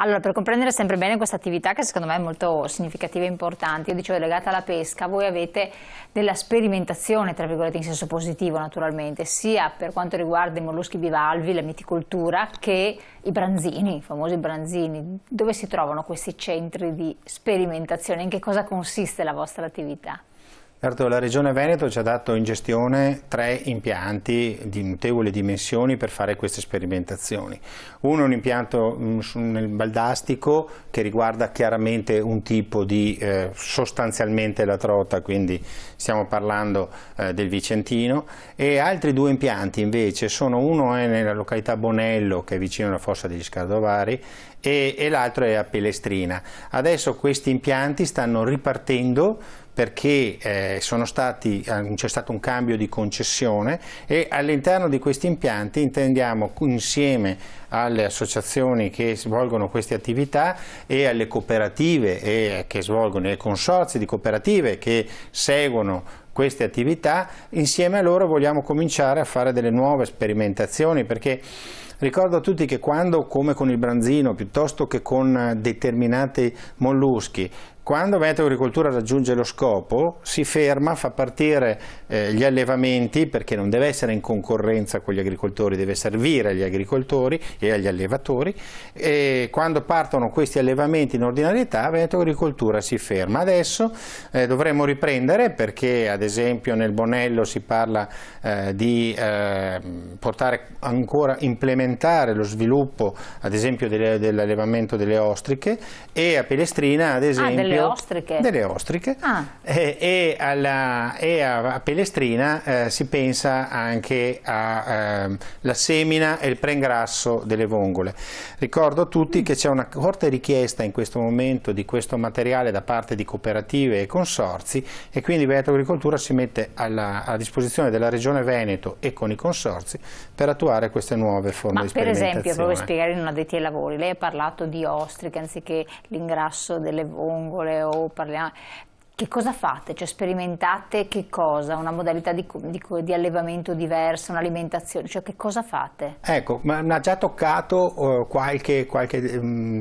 Allora, per comprendere sempre bene questa attività, che secondo me è molto significativa e importante, io dicevo legata alla pesca, voi avete della sperimentazione, tra virgolette, in senso positivo naturalmente, sia per quanto riguarda i molluschi bivalvi, la miticoltura, che i branzini, i famosi branzini. Dove si trovano questi centri di sperimentazione? In che cosa consiste la vostra attività? Certo, la Regione Veneto ci ha dato in gestione 3 impianti di notevoli dimensioni per fare queste sperimentazioni. Uno è un impianto nel Valdastico che riguarda chiaramente un tipo di sostanzialmente la trota, quindi stiamo parlando del Vicentino, e altri 2 impianti invece sono, uno è nella località Bonello, che è vicino alla fossa degli Scardovari, e l'altro è a Pelestrina. Adesso questi impianti stanno ripartendo perché c'è stato un cambio di concessione, e all'interno di questi impianti intendiamo, insieme alle associazioni che svolgono queste attività e alle cooperative che svolgono, ai consorzi di cooperative che seguono queste attività, insieme a loro vogliamo cominciare a fare delle nuove sperimentazioni, perché ricordo a tutti che quando, come con il branzino, piuttosto che con determinati molluschi, quando Veneto Agricoltura raggiunge lo scopo, si ferma, fa partire gli allevamenti, perché non deve essere in concorrenza con gli agricoltori, deve servire agli agricoltori e agli allevatori, e quando partono questi allevamenti in ordinarietà Veneto Agricoltura si ferma. Adesso dovremo riprendere, perché ad esempio nel Bonello si parla di implementare lo sviluppo ad esempio dell'allevamento delle ostriche, e a Pelestrina ad esempio delle ostriche. E a Pelestrina si pensa anche alla semina e il prengrasso delle vongole. Ricordo a tutti che c'è una forte richiesta in questo momento di questo materiale da parte di cooperative e consorzi, e quindi Veneto Agricoltura si mette a disposizione della Regione Veneto e con i consorzi per attuare queste nuove forme di sperimentazione. Per esempio, proprio spiegare in non addetti ai lavori, lei ha parlato di ostriche anziché l'ingrasso delle vongole, o parliamo... Che cosa fate? Cioè sperimentate che cosa? Una modalità di allevamento diversa, un'alimentazione? Cioè che cosa fate? Ecco, ma ha già toccato qualche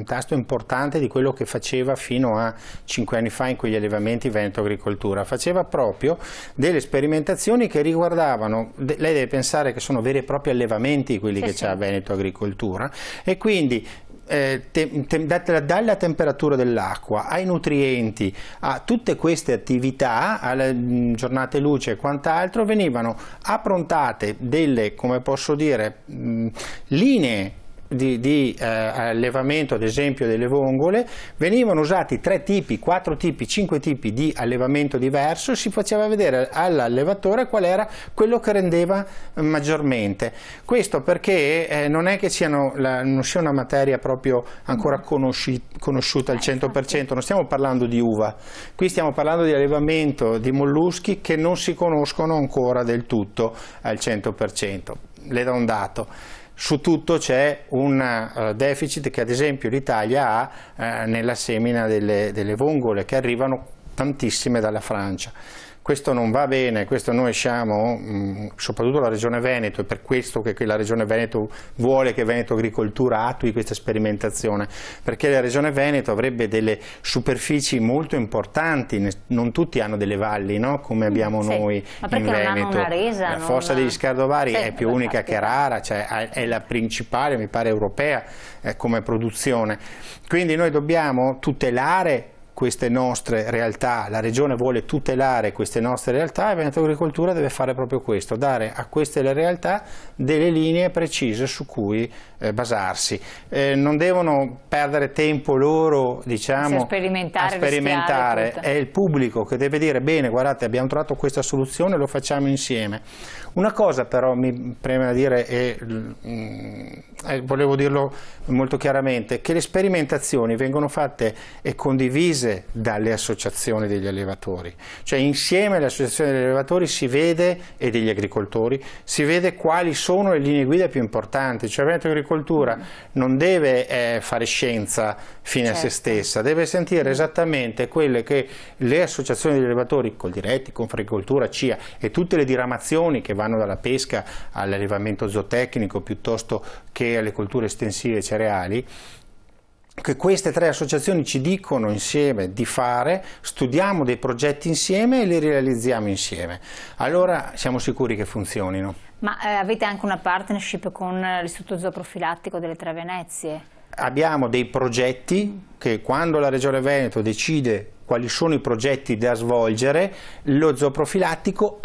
tasto importante di quello che faceva fino a 5 anni fa in quegli allevamenti Veneto Agricoltura. Faceva proprio delle sperimentazioni che riguardavano, lei deve pensare che sono veri e propri allevamenti quelli che c'ha Veneto Agricoltura, e quindi dalla temperatura dell'acqua ai nutrienti, a tutte queste attività, alle giornate luce e quant'altro, venivano approntate delle, come posso dire, linee di allevamento, ad esempio delle vongole. Venivano usati 3 tipi, 4 tipi, 5 tipi di allevamento diverso, e si faceva vedere all'allevatore qual era quello che rendeva maggiormente. Questo perché non è che non sia una materia proprio ancora conosciuta al 100%, non stiamo parlando di uva, qui stiamo parlando di allevamento di molluschi che non si conoscono ancora del tutto al 100%. Le do un dato. Su tutto c'è un deficit che ad esempio l'Italia ha nella semina delle vongole, che arrivano tantissime dalla Francia. Questo non va bene, questo noi siamo, soprattutto la Regione Veneto, è per questo che la Regione Veneto vuole che Veneto Agricoltura attui questa sperimentazione, perché la Regione Veneto avrebbe delle superfici molto importanti, non tutti hanno delle valli, no? Come abbiamo noi in Veneto. Non hanno una resa, la fossa degli Scardovari è più unica che rara, cioè è la principale, mi pare, europea come produzione. Quindi noi dobbiamo tutelare queste nostre realtà, la Regione vuole tutelare queste nostre realtà, e Veneto Agricoltura deve fare proprio questo, dare a queste realtà delle linee precise su cui basarsi. Non devono perdere tempo loro, diciamo, a sperimentare, è il pubblico che deve dire: bene, guardate, abbiamo trovato questa soluzione, lo facciamo insieme. Una cosa però mi preme dire, e volevo dirlo molto chiaramente, che le sperimentazioni vengono fatte e condivise dalle associazioni degli allevatori, cioè insieme alle associazioni degli allevatori si vede, e degli agricoltori, si vede quali sono le linee guida più importanti. Cioè Veneto Agricoltura non deve fare scienza fine a se stessa, deve sentire esattamente quelle che le associazioni degli allevatori, Coldiretti, Confagricoltura, CIA e tutte le diramazioni che vanno dalla pesca all'allevamento zootecnico piuttosto che alle colture estensive cereali, che queste tre associazioni ci dicono insieme di fare, studiamo dei progetti insieme e li realizziamo insieme. Allora siamo sicuri che funzionino. Ma avete anche una partnership con l'Istituto Zooprofilattico delle Tre Venezie? Abbiamo dei progetti che quando la Regione Veneto decide quali sono i progetti da svolgere, lo zooprofilattico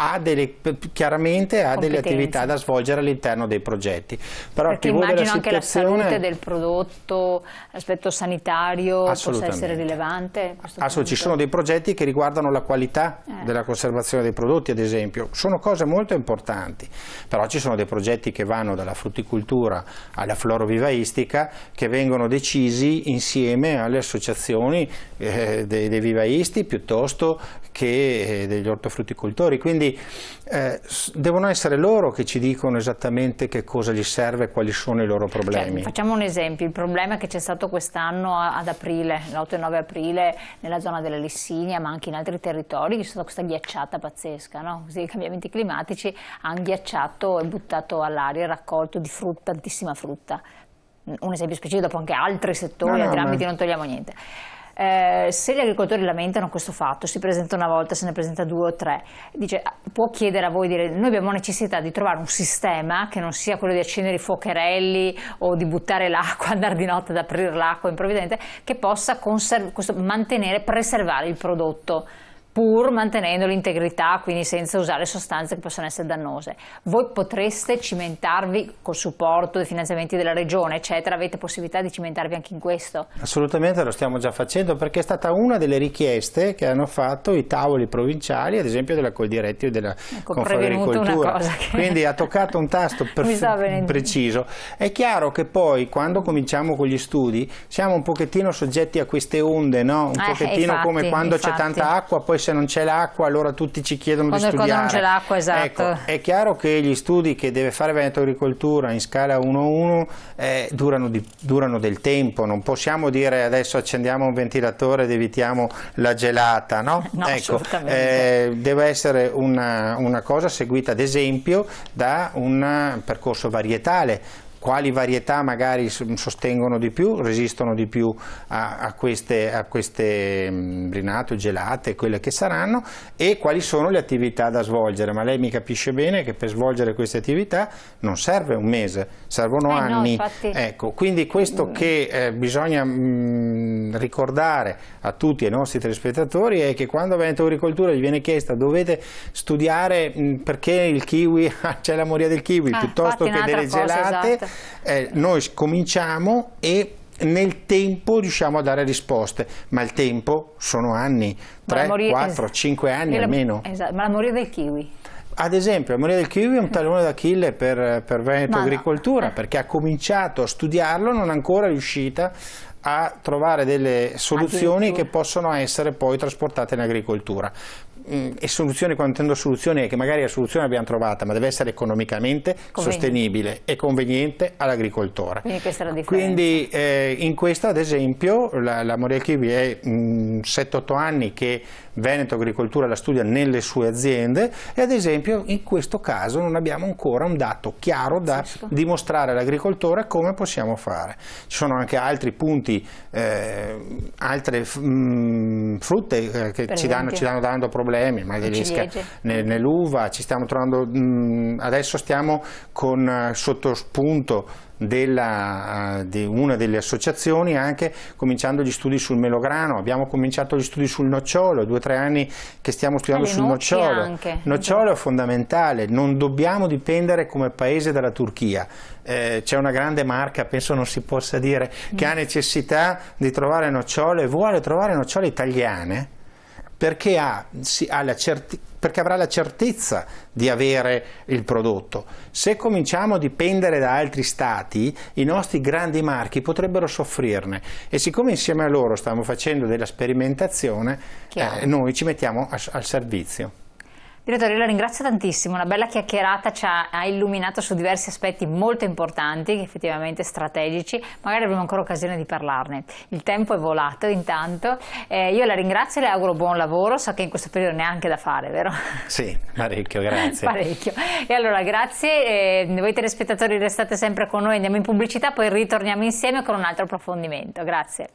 chiaramente ha delle attività da svolgere all'interno dei progetti. Però perché immagino anche la salute del prodotto, l'aspetto sanitario possa essere rilevante. Assolutamente, ci sono dei progetti che riguardano la qualità della conservazione dei prodotti, ad esempio, sono cose molto importanti, però ci sono dei progetti che vanno dalla frutticoltura alla florovivaistica che vengono decisi insieme alle associazioni dei vivaisti piuttosto che degli ortofrutticoltori, quindi devono essere loro che ci dicono esattamente che cosa gli serve e quali sono i loro problemi. Facciamo un esempio, il problema che c'è stato quest'anno ad aprile, l'8 e 9 aprile nella zona della Lissinia ma anche in altri territori, c'è stata questa ghiacciata pazzesca, no? Così, i cambiamenti climatici hanno ghiacciato e buttato all'aria il raccolto di frutta, tantissima frutta. Un esempio specifico, dopo anche altri settori, altri ambiti, non togliamo niente. Se gli agricoltori lamentano questo fatto, si presenta una volta, se ne presenta 2 o 3, dice, può chiedere a voi, dire, noi abbiamo necessità di trovare un sistema che non sia quello di accendere i fuocherelli o di buttare l'acqua, andare di notte ad aprire l'acqua improvvidamente, che possa mantenere, preservare il prodotto, pur mantenendo l'integrità, quindi senza usare sostanze che possono essere dannose. Voi potreste cimentarvi col supporto dei finanziamenti della regione, eccetera, avete possibilità di cimentarvi anche in questo? Assolutamente, lo stiamo già facendo perché è stata una delle richieste che hanno fatto i tavoli provinciali, ad esempio della Coldiretti e della Confagricoltura. Quindi ha toccato un tasto preciso. È chiaro che poi quando cominciamo con gli studi siamo un pochettino soggetti a queste onde, no? Un pochettino come quando c'è tanta acqua, poi se non c'è l'acqua allora tutti ci chiedono di studiare. Quando non c'è l'acqua, esatto. Ecco, è chiaro che gli studi che deve fare Veneto Agricoltura in scala 1:1 durano del tempo, non possiamo dire adesso accendiamo un ventilatore ed evitiamo la gelata, no? No, ecco, deve essere una cosa seguita ad esempio da un percorso varietale. Quali varietà magari sostengono di più, resistono di più a queste brinato, gelate, quelle che saranno, e quali sono le attività da svolgere. Ma lei mi capisce bene che per svolgere queste attività non serve un mese, servono anni. No, ecco, quindi questo che bisogna ricordare a tutti i nostri telespettatori è che quando a Veneto Agricoltura gli viene chiesta dovete studiare perché il kiwi c'è la moria del kiwi piuttosto che delle gelate, esatto. Noi cominciamo e nel tempo riusciamo a dare risposte, ma il tempo sono anni, 3, 4, 5 anni almeno. Esatto. Ma la moria del kiwi? Ad esempio, la moria del kiwi è un tallone d'Achille per Veneto Agricoltura, perché ha cominciato a studiarlo, non è ancora riuscita a trovare delle soluzioni che possono essere poi trasportate in agricoltura. E soluzioni, quando intendo soluzioni, è che magari la soluzione l'abbiamo trovata, ma deve essere economicamente sostenibile e conveniente all'agricoltore. Quindi questa è la differenza. Quindi in questo, ad esempio, la moria del kiwi è 7-8 anni che Veneto Agricoltura la studia nelle sue aziende e ad esempio in questo caso non abbiamo ancora un dato chiaro da dimostrare all'agricoltore come possiamo fare. Ci sono anche altri punti, altre frutte che ci stanno dando problemi, nell'uva, ci stiamo trovando, adesso stiamo con sotto spunto di una delle associazioni anche cominciando gli studi sul melograno, abbiamo cominciato gli studi sul nocciolo, 2 o 3 anni che stiamo studiando sul nocciolo. Nocciolo è fondamentale, non dobbiamo dipendere come paese dalla Turchia. C'è una grande marca, penso non si possa dire, che ha necessità di trovare nocciole e vuole trovare nocciole italiane perché avrà la certezza di avere il prodotto. Se cominciamo a dipendere da altri stati, i nostri grandi marchi potrebbero soffrirne e siccome insieme a loro stiamo facendo della sperimentazione, noi ci mettiamo al servizio. Direttore, io la ringrazio tantissimo, una bella chiacchierata, ci ha illuminato su diversi aspetti molto importanti, effettivamente strategici, magari avremo ancora occasione di parlarne. Il tempo è volato intanto, io la ringrazio e le auguro buon lavoro, so che in questo periodo neanche da fare, vero? Sì, parecchio, grazie. Parecchio. E allora grazie, voi telespettatori restate sempre con noi, andiamo in pubblicità, poi ritorniamo insieme con un altro approfondimento. Grazie.